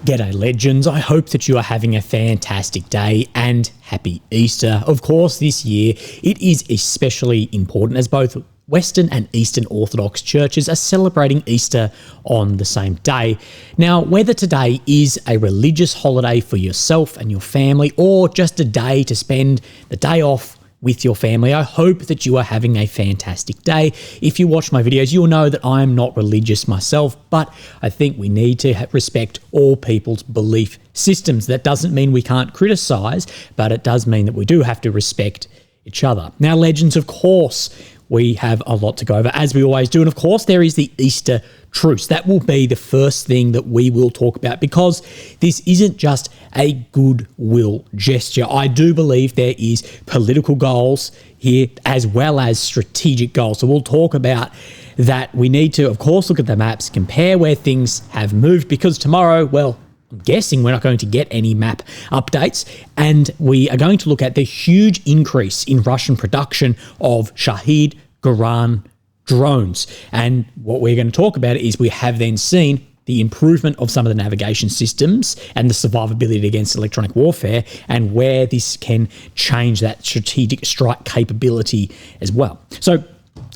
G'day legends, I hope that you are having a fantastic day and happy Easter. Of course, this year it is especially important as both Western and Eastern Orthodox churches are celebrating Easter on the same day. Now, whether today is a religious holiday for yourself and your family or just a day to spend the day off with your family, I hope that you are having a fantastic day. If you watch my videos, you'll know that I am not religious myself, but I think we need to respect all people's belief systems. That doesn't mean we can't criticize, but it does mean that we do have to respect each other. Now, legends, of course, we have a lot to go over, as we always do. And of course, there is the Easter Truce. That will be the first thing that we will talk about, because this isn't just a goodwill gesture. I do believe there is political goals here as well as strategic goals. So we'll talk about that. We need to, of course, look at the maps, compare where things have moved, because tomorrow, well, I'm guessing we're not going to get any map updates, and we are going to look at the huge increase in Russian production of Shahed Garand drones. And what we're going to talk about is we have then seen the improvement of some of the navigation systems and the survivability against electronic warfare, and where this can change that strategic strike capability as well. So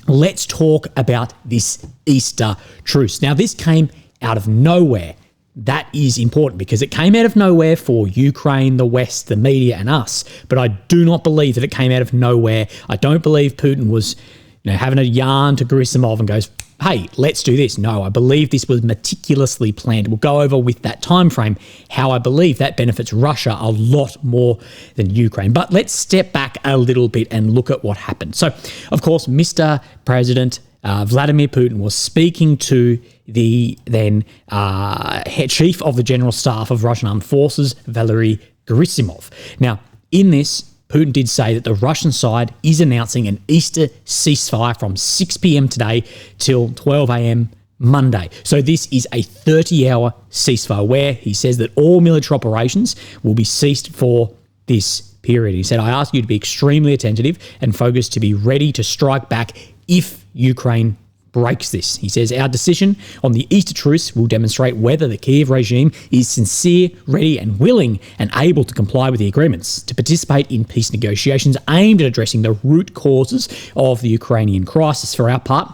let's talk about this Easter truce. Now, this came out of nowhere. That is important because it came out of nowhere for Ukraine, the West, the media, and us. But I do not believe that it came out of nowhere. I don't believe Putin was, having a yarn to Gerasimov and goes, hey, let's do this. No, I believe this was meticulously planned. We'll go over with that time frame how I believe that benefits Russia a lot more than Ukraine. But let's step back a little bit and look at what happened. So, of course, Mr. President Vladimir Putin was speaking to the then head chief of the General Staff of Russian Armed Forces, Valery Gerasimov. Now, in this, Putin did say that the Russian side is announcing an Easter ceasefire from 6 p.m. today till 12 a.m. Monday. So this is a 30-hour ceasefire where he says that all military operations will be ceased for this period. He said, I ask you to be extremely attentive and focused to be ready to strike back if Ukraine breaks this. He says, our decision on the Easter truce will demonstrate whether the Kiev regime is sincere, ready and willing and able to comply with the agreements to participate in peace negotiations aimed at addressing the root causes of the Ukrainian crisis. For our part,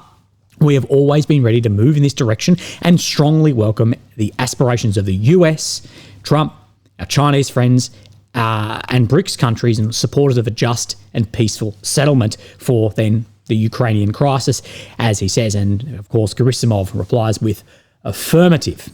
we have always been ready to move in this direction and strongly welcome the aspirations of the US, Trump, our Chinese friends, and BRICS countries and supporters of a just and peaceful settlement for then the Ukrainian crisis, as he says. And of course, Gerasimov replies with affirmative.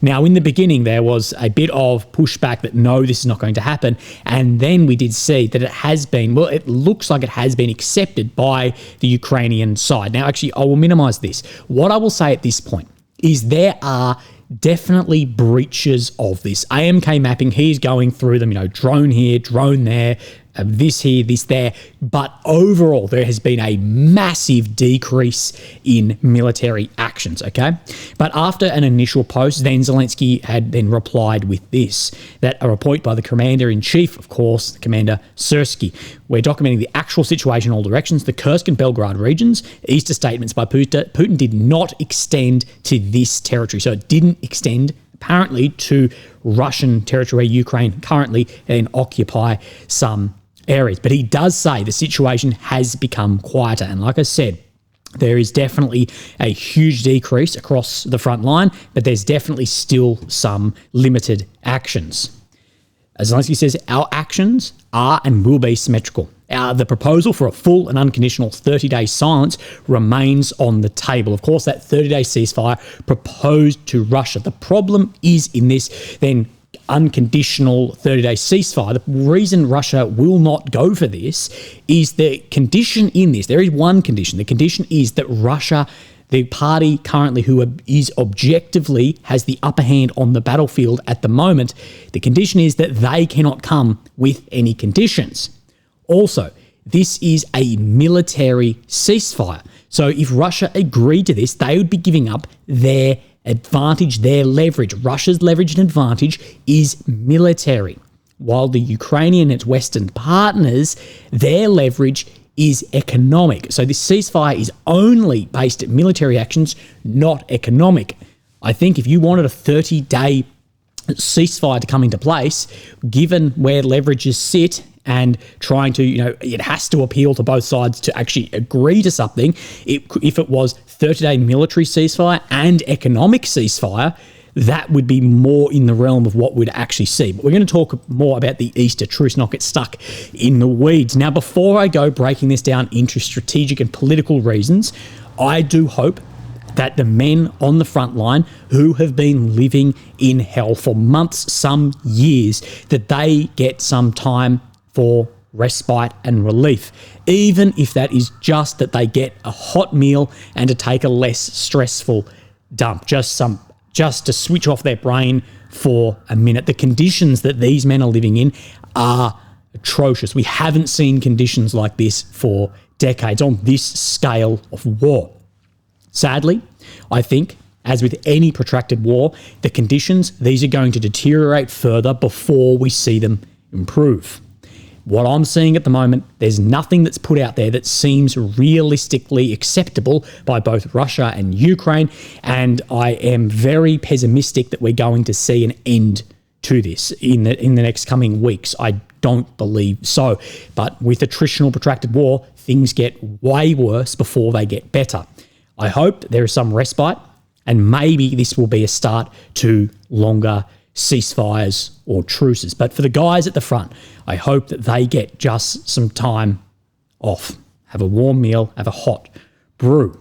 Now, in the beginning, there was a bit of pushback that no, this is not going to happen. And then we did see that it has been, well, it looks like it has been accepted by the Ukrainian side. Now, actually, I will minimize this. What I will say at this point is there are definitely breaches of this. AMK mapping, he's going through them, drone here, drone there, this here, this there. But overall, there has been a massive decrease in military actions, okay? But after an initial post, then Zelensky had then replied with this, that a report by the Commander-in-Chief, of course, Commander Syrsky, we're documenting the actual situation in all directions. The Kursk and Belgrade regions, Easter statements by Putin did not extend to this territory. So it didn't extend apparently to Russian territory where Ukraine currently then occupy some areas. But he does say the situation has become quieter. And like I said, there is definitely a huge decrease across the front line, but there's definitely still some limited actions. As Zelensky says, our actions are and will be symmetrical. The proposal for a full and unconditional 30-day silence remains on the table. Of course, that 30-day ceasefire proposed to Russia. The problem is in this then unconditional 30-day ceasefire. The reason Russia will not go for this is the condition in this. There is one condition. The condition is that Russia, the party currently who is objectively has the upper hand on the battlefield at the moment, the condition is that they cannot come with any conditions. Also, this is a military ceasefire. So if Russia agreed to this, they would be giving up their advantage, their leverage. Russia's leverage and advantage is military, while the Ukrainian and its Western partners, their leverage is economic. So this ceasefire is only based at military actions, not economic. I think if you wanted a 30-day ceasefire to come into place, given where leverages sit and trying to, it has to appeal to both sides to actually agree to something. If it was 30-day military ceasefire and economic ceasefire, that would be more in the realm of what we'd actually see. But we're going to talk more about the Easter truce, not get stuck in the weeds. Now, before I go breaking this down into strategic and political reasons, I do hope that the men on the front line who have been living in hell for months, some years, that they get some time for respite and relief, even if that is just that they get a hot meal and to take a less stressful dump, just to switch off their brain for a minute. The conditions that these men are living in are atrocious. We haven't seen conditions like this for decades on this scale of war. Sadly, I think, as with any protracted war, the conditions, these are going to deteriorate further before we see them improve. What I'm seeing at the moment, there's nothing that's put out there that seems realistically acceptable by both Russia and Ukraine, and I am very pessimistic that we're going to see an end to this in the next coming weeks. I don't believe so. But with attritional protracted war, things get way worse before they get better. I hope there is some respite, and maybe this will be a start to longer ceasefires or truces. But for the guys at the front, I hope that they get just some time off, have a warm meal, have a hot brew.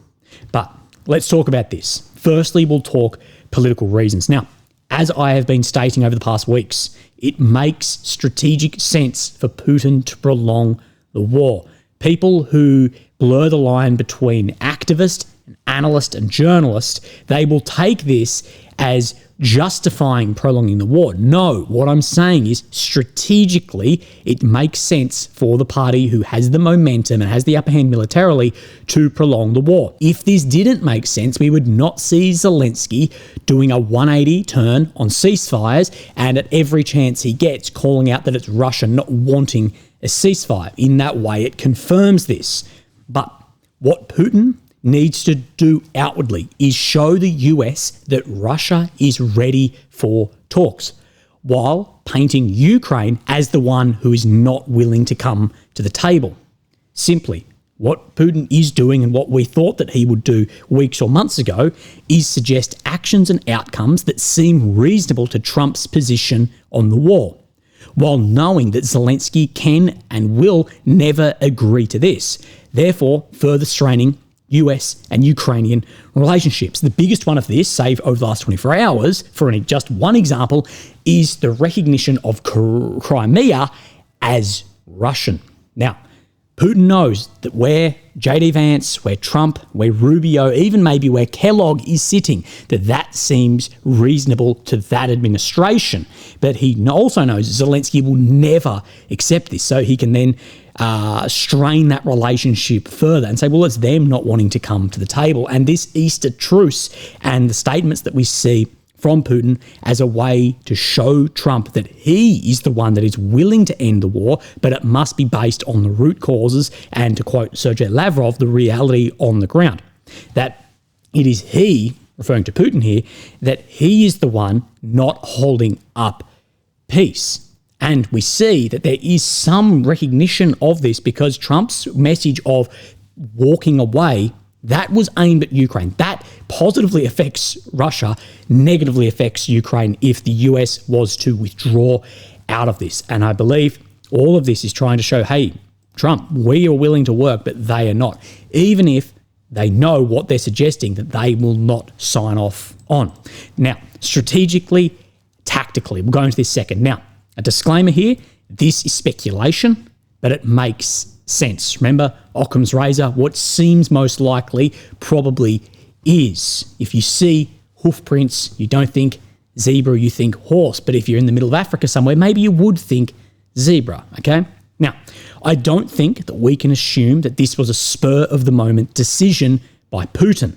But let's talk about this. Firstly, we'll talk political reasons. Now, as I have been stating over the past weeks, it makes strategic sense for Putin to prolong the war. People who blur the line between activist, analyst and journalist, they will take this as justifying prolonging the war. No, what I'm saying is strategically, it makes sense for the party who has the momentum and has the upper hand militarily to prolong the war. If this didn't make sense, we would not see Zelensky doing a 180 turn on ceasefires and at every chance he gets calling out that it's Russia not wanting a ceasefire. In that way, it confirms this. But what Putin needs to do outwardly is show the US that Russia is ready for talks, while painting Ukraine as the one who is not willing to come to the table. Simply, what Putin is doing and what we thought that he would do weeks or months ago is suggest actions and outcomes that seem reasonable to Trump's position on the war, while knowing that Zelensky can and will never agree to this, therefore further straining US and Ukrainian relationships. The biggest one of this, save over the last 24 hours, for just one example, is the recognition of Crimea as Russian. Now, Putin knows that where J.D. Vance, where Trump, where Rubio, even maybe where Kellogg is sitting, that seems reasonable to that administration. But he also knows Zelensky will never accept this, so he can then strain that relationship further and say, well, it's them not wanting to come to the table. And this Easter truce and the statements that we see from Putin as a way to show Trump that he is the one that is willing to end the war, but it must be based on the root causes and, to quote Sergei Lavrov, the reality on the ground. That it is he, referring to Putin here, that he is the one not holding up peace. And we see that there is some recognition of this because Trump's message of walking away, that was aimed at Ukraine. That positively affects Russia, negatively affects Ukraine if the US was to withdraw out of this. And I believe all of this is trying to show, hey, Trump, we are willing to work, but they are not. Even if they know what they're suggesting, that they will not sign off on. Now, strategically, tactically, we'll go into this second. Now, a disclaimer here, this is speculation, but it makes sense. Remember, Occam's razor, what seems most likely probably is. If you see hoof prints, you don't think zebra, you think horse. But if you're in the middle of Africa somewhere, maybe you would think zebra, okay? Now, I don't think that we can assume that this was a spur-of-the-moment decision by Putin.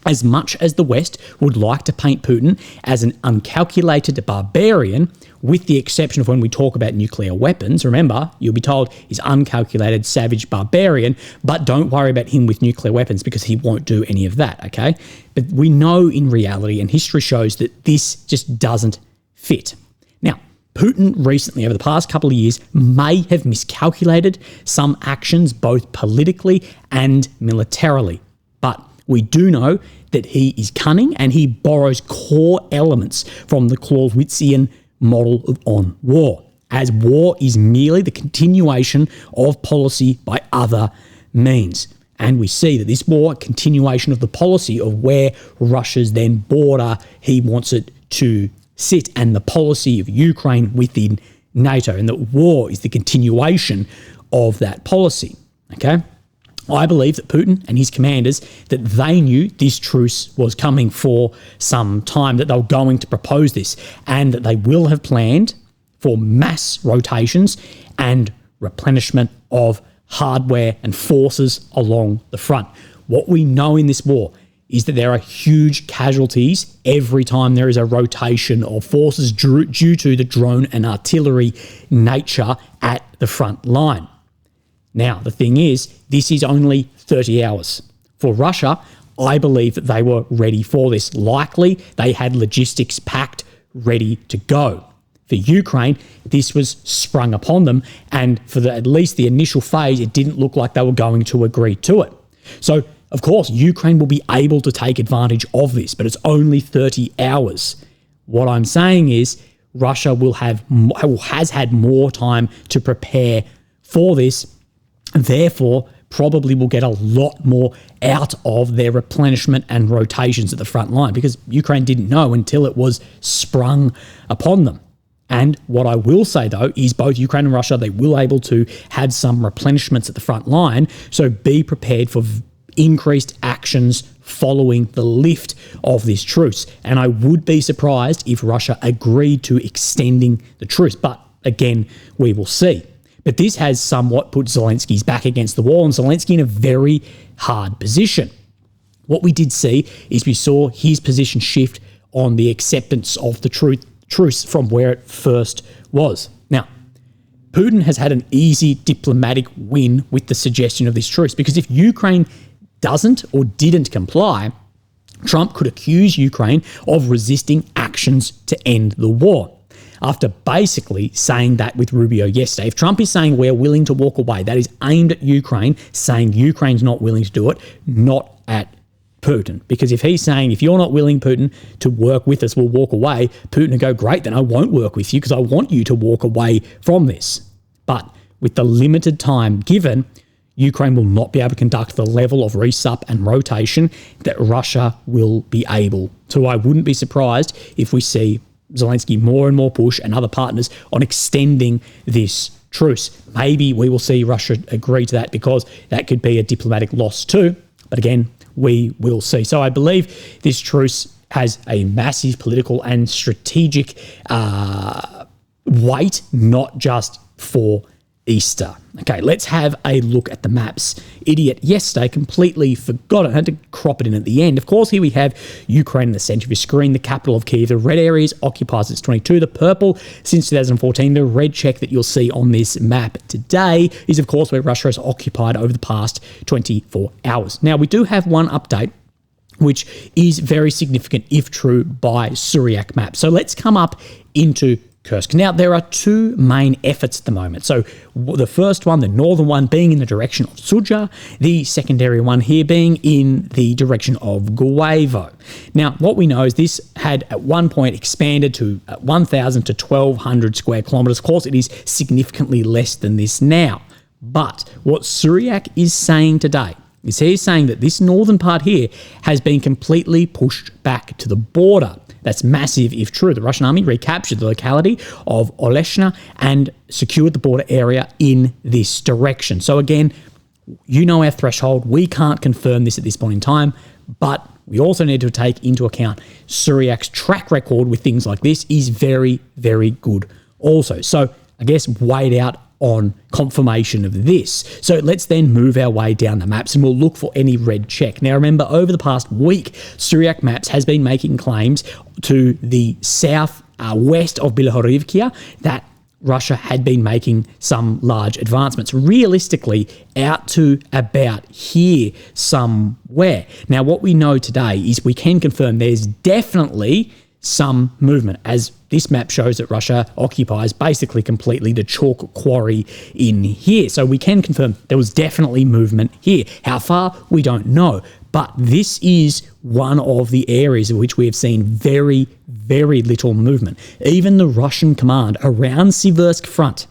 As much as the West would like to paint Putin as an uncalculated barbarian, with the exception of when we talk about nuclear weapons, remember, you'll be told he's uncalculated, savage barbarian, but don't worry about him with nuclear weapons because he won't do any of that, okay? But we know in reality, and history shows that this just doesn't fit. Now, Putin recently, over the past couple of years, may have miscalculated some actions both politically and militarily. But we do know that he is cunning and he borrows core elements from the Clausewitzian model on war, as war is merely the continuation of policy by other means. And we see that this war, continuation of the policy of where Russia's then border, he wants it to sit, and the policy of Ukraine within NATO, and that war is the continuation of that policy, okay? I believe that Putin and his commanders, that they knew this truce was coming for some time, that they were going to propose this, and that they will have planned for mass rotations and replenishment of hardware and forces along the front. What we know in this war is that there are huge casualties every time there is a rotation of forces due to the drone and artillery nature at the front line. Now, the thing is, this is only 30 hours. For Russia, I believe that they were ready for this. Likely, they had logistics packed, ready to go. For Ukraine, this was sprung upon them, and for at least the initial phase, it didn't look like they were going to agree to it. So, of course, Ukraine will be able to take advantage of this, but it's only 30 hours. What I'm saying is Russia has had more time to prepare for this, therefore probably will get a lot more out of their replenishment and rotations at the front line, because Ukraine didn't know until it was sprung upon them. And what I will say, though, is both Ukraine and Russia, they will able to have some replenishments at the front line, so be prepared for increased actions following the lift of this truce. And I would be surprised if Russia agreed to extending the truce. But again, we will see. But this has somewhat put Zelensky's back against the wall, and Zelensky in a very hard position. What we did see is we saw his position shift on the acceptance of the truce from where it first was. Now, Putin has had an easy diplomatic win with the suggestion of this truce, because if Ukraine doesn't or didn't comply, Trump could accuse Ukraine of resisting actions to end the war. After basically saying that with Rubio yesterday, if Trump is saying we're willing to walk away, that is aimed at Ukraine, saying Ukraine's not willing to do it, not at Putin. Because if he's saying, if you're not willing, Putin, to work with us, we'll walk away, Putin will go, great, then I won't work with you because I want you to walk away from this. But with the limited time given, Ukraine will not be able to conduct the level of resup and rotation that Russia will be able to. I wouldn't be surprised if we see Zelensky more and more push and other partners on extending this truce. Maybe we will see Russia agree to that, because that could be a diplomatic loss too. But again, we will see. So I believe this truce has a massive political and strategic weight, not just for Easter. Okay, let's have a look at the maps. Idiot yesterday completely forgot it. I had to crop it in at the end. Of course, here we have Ukraine in the center of your screen, the capital of Kyiv. The red areas occupies since 22. The purple since 2014. The red check that you'll see on this map today is, of course, where Russia has occupied over the past 24 hours. Now, we do have one update, which is very significant if true by Syriac map. So let's come up into Kursk. Now, there are two main efforts at the moment. So the first one, the northern one, being in the direction of Sudzha, the secondary one here being in the direction of Guevo. Now, what we know is this had at one point expanded to 1,000 to 1,200 square kilometers. Of course, it is significantly less than this now. But what Syriac is saying today is he's saying that this northern part here has been completely pushed back to the border. That's massive if true. The Russian army recaptured the locality of Oleshna and secured the border area in this direction. So again, you know our threshold. We can't confirm this at this point in time, but we also need to take into account Syriac's track record with things like this is very, very good also. So I guess wait out on confirmation of this. So let's then move our way down the maps and we'll look for any red check. Now remember, over the past week, Syriac Maps has been making claims to the south west of Bilohorivkia that Russia had been making some large advancements, realistically out to about here somewhere. Now what we know today is we can confirm there's definitely some movement, as this map shows that Russia occupies basically completely the chalk quarry in here. So we can confirm there was definitely movement here. How far? We don't know. But this is one of the areas in which we have seen very, very little movement. Even the Russian command around Siversk front,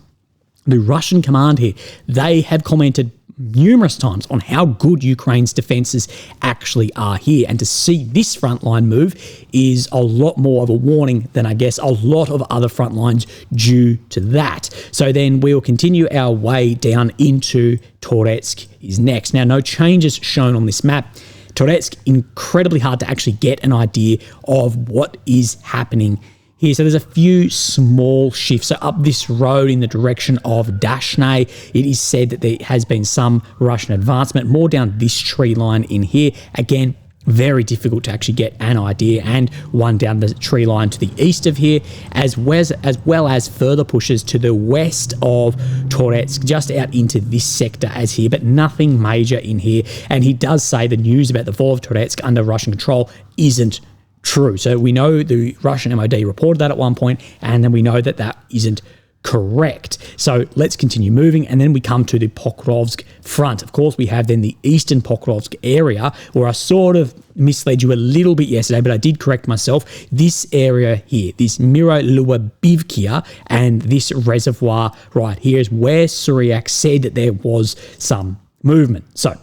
the Russian command here, they have commented numerous times on how good Ukraine's defences actually are here. And to see this frontline move is a lot more of a warning than, I guess, a lot of other front lines due to that. So then we will continue our way down into Toretsk is next. Now, no changes shown on this map. Toretsk, incredibly hard to actually get an idea of what is happening here. So there's a few small shifts. So up this road in the direction of Dashnay, it is said that there has been some Russian advancement, more down this tree line in here. Again, very difficult to actually get an idea, and one down the tree line to the east of here, as well as further pushes to the west of Toretsk, just out into this sector as here, but nothing major in here. And he does say the news about the fall of Toretsk under Russian control isn't true. So we know the Russian MOD reported that at one point, and then we know that that isn't correct. So let's continue moving, and then we come to the Pokrovsk front. Of course, we have then the eastern Pokrovsk area, where I sort of misled you a little bit yesterday, but I did correct myself. This area here, this Mirolubivka and this reservoir right here is where Suryak said that there was some movement. So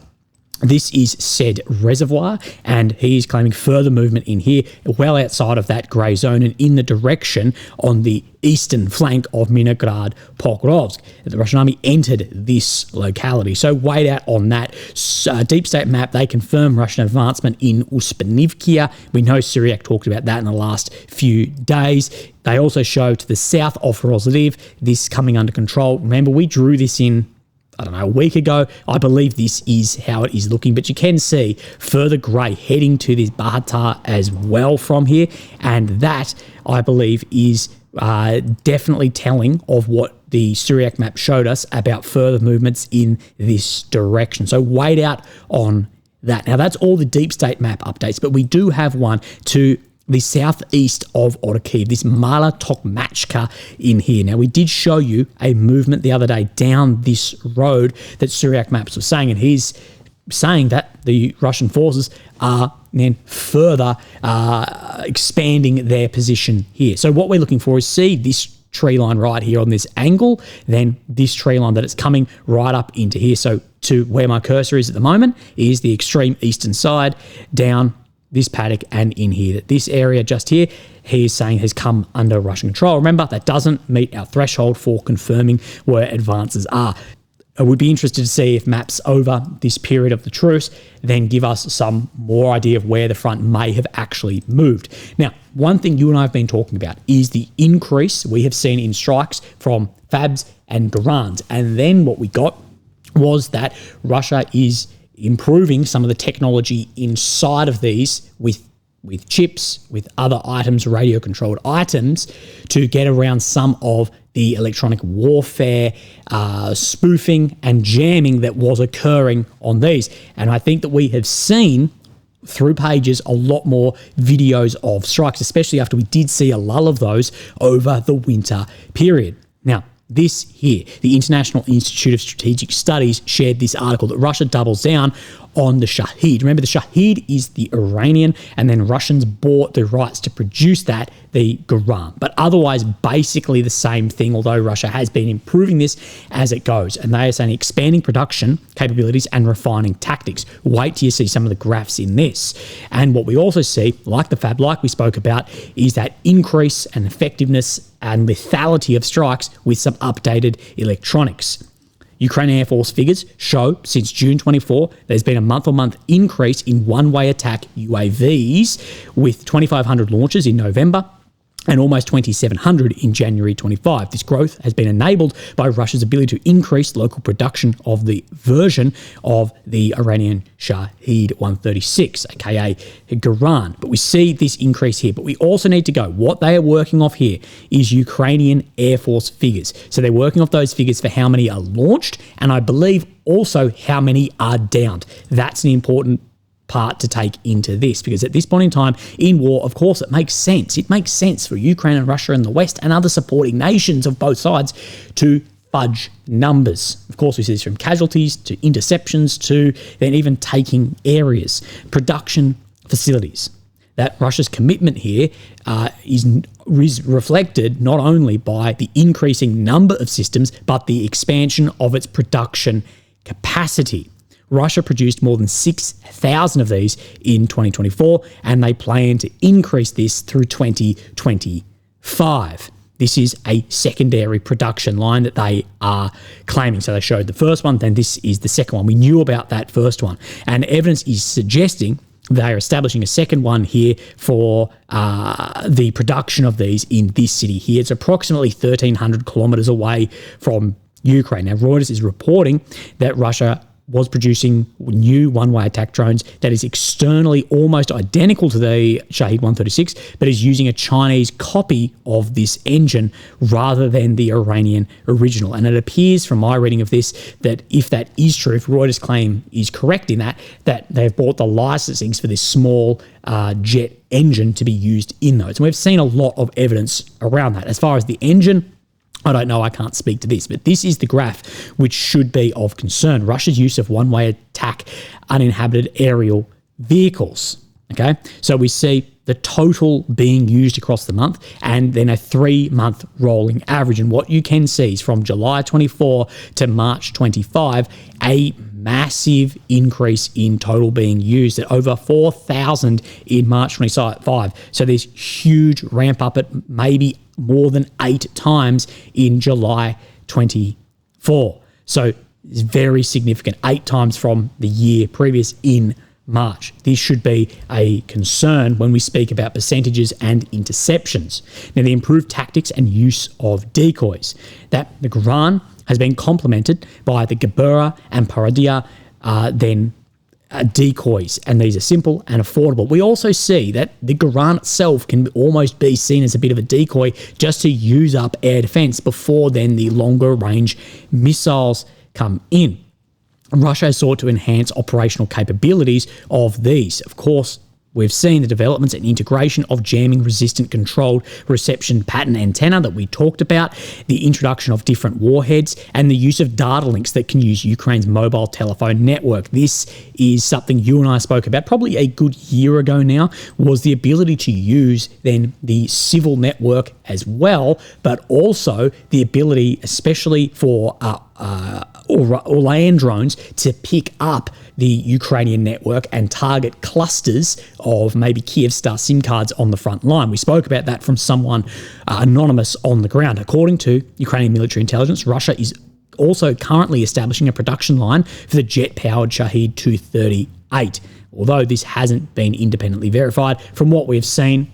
this is said reservoir, and he's claiming further movement in here, well outside of that grey zone and in the direction on the eastern flank of Minograd Pokrovsk. The Russian army entered this locality. So wait out on that. Deep State map, they confirm Russian advancement in Uspanivkia. We know Suryak talked about that in the last few days. They also show to the south of Rozliv, this coming under control. Remember, we drew this in, I don't know, a week ago. I believe this is how it is looking, but you can see further grey heading to this Bahatar as well from here, and that, I believe, is definitely telling of what the Suryak map showed us about further movements in this direction. So wait out on that. Now, that's all the Deep State map updates, but we do have one to the southeast of Orkiv, this Mala Tokmachka in here. Now, we did show you a movement the other day down this road that Suryak Maps was saying, and he's saying that the Russian forces are then further expanding their position here. So what we're looking for is see this tree line right here on this angle, then this tree line that it's coming right up into here. So to where my cursor is at the moment is the extreme eastern side, down this paddock and in here. This area just here, he is saying has come under Russian control. Remember, that doesn't meet our threshold for confirming where advances are. I would be interested to see if maps over this period of the truce then give us some more idea of where the front may have actually moved. Now, one thing you and I have been talking about is the increase we have seen in strikes from Fabs and Garans. And then what we got was that Russia is improving some of the technology inside of these with chips, with other items, radio-controlled items, to get around some of the electronic warfare, spoofing and jamming that was occurring on these. And I think that we have seen through pages a lot more videos of strikes, especially after we did see a lull of those over the winter period. Now, this here, the International Institute of Strategic Studies shared this article that Russia doubles down on the Shahid. Remember, the Shahid is the Iranian, and then Russians bought the rights to produce that, the Garam. But otherwise, basically the same thing, although Russia has been improving this as it goes. And they are saying expanding production capabilities and refining tactics. Wait till you see some of the graphs in this. And what we also see, like the Fab, like we spoke about, is that increase and effectiveness and lethality of strikes with some updated electronics. Ukrainian Air Force figures show since June 24, there's been a month-on-month increase in one-way attack UAVs, with 2,500 launches in November and almost 2,700 in January 25. This growth has been enabled by Russia's ability to increase local production of the version of the Iranian Shahid 136, aka Garan. But we see this increase here. But we also need to go, what they are working off here is Ukrainian Air Force figures. So they're working off those figures for how many are launched, and I believe also how many are downed. That's an important part to take into this, because at this point in time in war, of course, it makes sense. It makes sense for Ukraine and Russia and the West and other supporting nations of both sides to fudge numbers. Of course, we see this from casualties to interceptions to then even taking areas, production facilities. That Russia's commitment here is reflected not only by the increasing number of systems, but the expansion of its production capacity. Russia produced more than 6,000 of these in 2024, and they plan to increase this through 2025. This is a secondary production line that they are claiming. So they showed the first one, then this is the second one. We knew about that first one, and evidence is suggesting they are establishing a second one here for the production of these in this city here. It's approximately 1,300 kilometers away from Ukraine. Now, Reuters is reporting that Russia was producing new one-way attack drones that is externally almost identical to the Shahed 136, but is using a Chinese copy of this engine rather than the Iranian original. And it appears from my reading of this that if that is true, if Reuters' claim is correct in that they've bought the licensings for this small jet engine to be used in those. And we've seen a lot of evidence around that. As far as the engine, I don't know, I can't speak to this, but this is the graph which should be of concern. Russia's use of one-way attack uninhabited aerial vehicles. Okay, so we see the total being used across the month and then a 3-month rolling average. And what you can see is from July 24 to March 25, a massive increase in total being used at over 4,000 in March 25. So there's huge ramp up at maybe more than 8 times in July 24. So it's very significant, 8 times from the year previous in March. This should be a concern when we speak about percentages and interceptions. Now, the improved tactics and use of decoys. That the Quran has been complemented by the Gabura and Paradia decoys, and these are simple and affordable. We also see that the Quran itself can almost be seen as a bit of a decoy just to use up air defense before then the longer range missiles come in. Russia has sought to enhance operational capabilities of these. Of course, we've seen the developments and integration of jamming-resistant controlled reception pattern antenna that we talked about, the introduction of different warheads, and the use of data links that can use Ukraine's mobile telephone network. This is something you and I spoke about probably a good year ago now, was the ability to use then the civil network as well, but also the ability, especially for or land drones, to pick up the Ukrainian network and target clusters of maybe Kyivstar SIM cards on the front line. We spoke about that from someone anonymous on the ground. According to Ukrainian military intelligence, Russia is also currently establishing a production line for the jet-powered Shahed 238. Although this hasn't been independently verified, from what we've seen,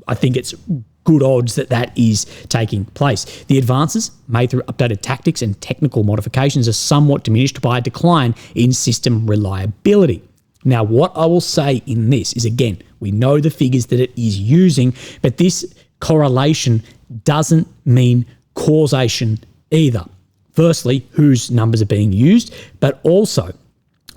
I think it's good odds that is taking place. The advances made through updated tactics and technical modifications are somewhat diminished by a decline in system reliability. Now, what I will say in this is, again, we know the figures that it is using, but this correlation doesn't mean causation either. Firstly, whose numbers are being used, but also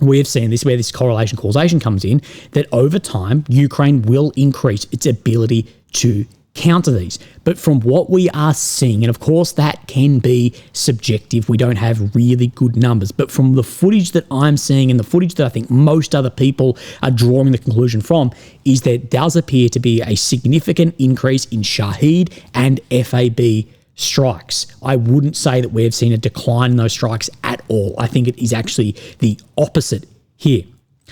we have seen this where this correlation causation comes in, that over time, Ukraine will increase its ability to counter these. But from what we are seeing, and of course that can be subjective, we don't have really good numbers, but from the footage that I'm seeing and the footage that I think most other people are drawing the conclusion from, is there does appear to be a significant increase in Shahed and FAB strikes. I wouldn't say that we've seen a decline in those strikes at all. I think it is actually the opposite here.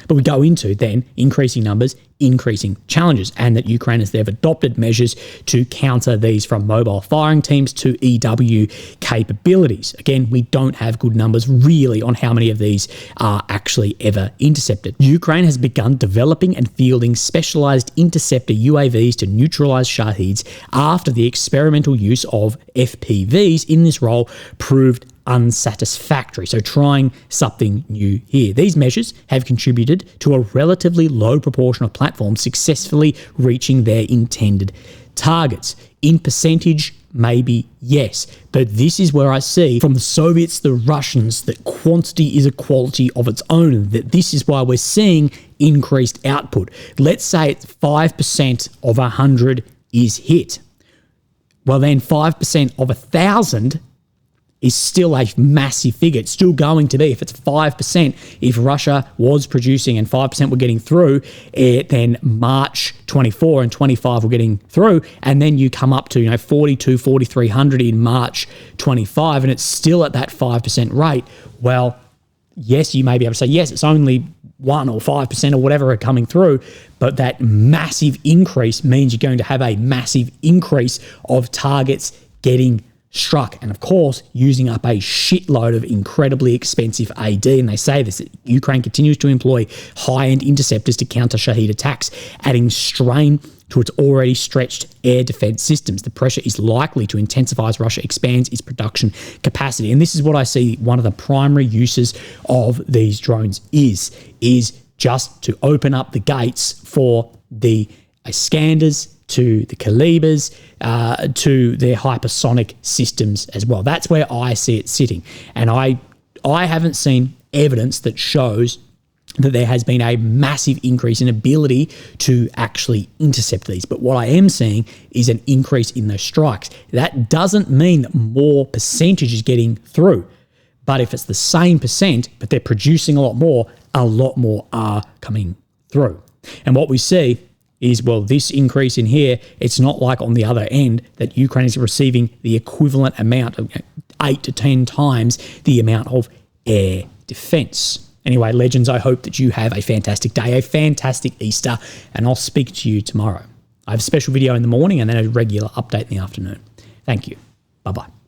But we go into then increasing numbers, increasing challenges, and that Ukraine has they've adopted measures to counter these, from mobile firing teams to EW capabilities. Again, we don't have good numbers really on how many of these are actually ever intercepted. Ukraine has begun developing and fielding specialized interceptor UAVs to neutralize Shaheds after the experimental use of FPVs in this role proved unsatisfactory. So trying something new here. These measures have contributed to a relatively low proportion of platforms successfully reaching their intended targets. In percentage, maybe yes. But this is where I see from the Soviets, the Russians, that quantity is a quality of its own, and that this is why we're seeing increased output. Let's say it's 5% of 100 is hit. Well, then 5% of 1,000 is still a massive figure. It's still going to be, if it's 5%, if Russia was producing and 5% were getting through, then March 24 and 25 were getting through, and then you come up to 4,300 in March 25, and it's still at that 5% rate. Well, yes, you may be able to say, yes, it's only 1 or 5% or whatever are coming through, but that massive increase means you're going to have a massive increase of targets getting struck, and of course using up a shitload of incredibly expensive AD. And they say this, that Ukraine continues to employ high-end interceptors to counter Shahed attacks, adding strain to its already stretched air defense systems. The pressure is likely to intensify as Russia expands its production capacity. And this is what I see one of the primary uses of these drones is just to open up the gates for the Iskanders, to the Kalibrs, to their hypersonic systems as well. That's where I see it sitting. And I haven't seen evidence that shows that there has been a massive increase in ability to actually intercept these. But what I am seeing is an increase in those strikes. That doesn't mean that more percentage is getting through. But if it's the same percent, but they're producing a lot more are coming through. And what we see is, well, this increase in here, it's not like on the other end that Ukraine is receiving the equivalent amount of 8 to 10 times the amount of air defense. Anyway, legends, I hope that you have a fantastic day, a fantastic Easter, and I'll speak to you tomorrow. I have a special video in the morning and then a regular update in the afternoon. Thank you. Bye-bye.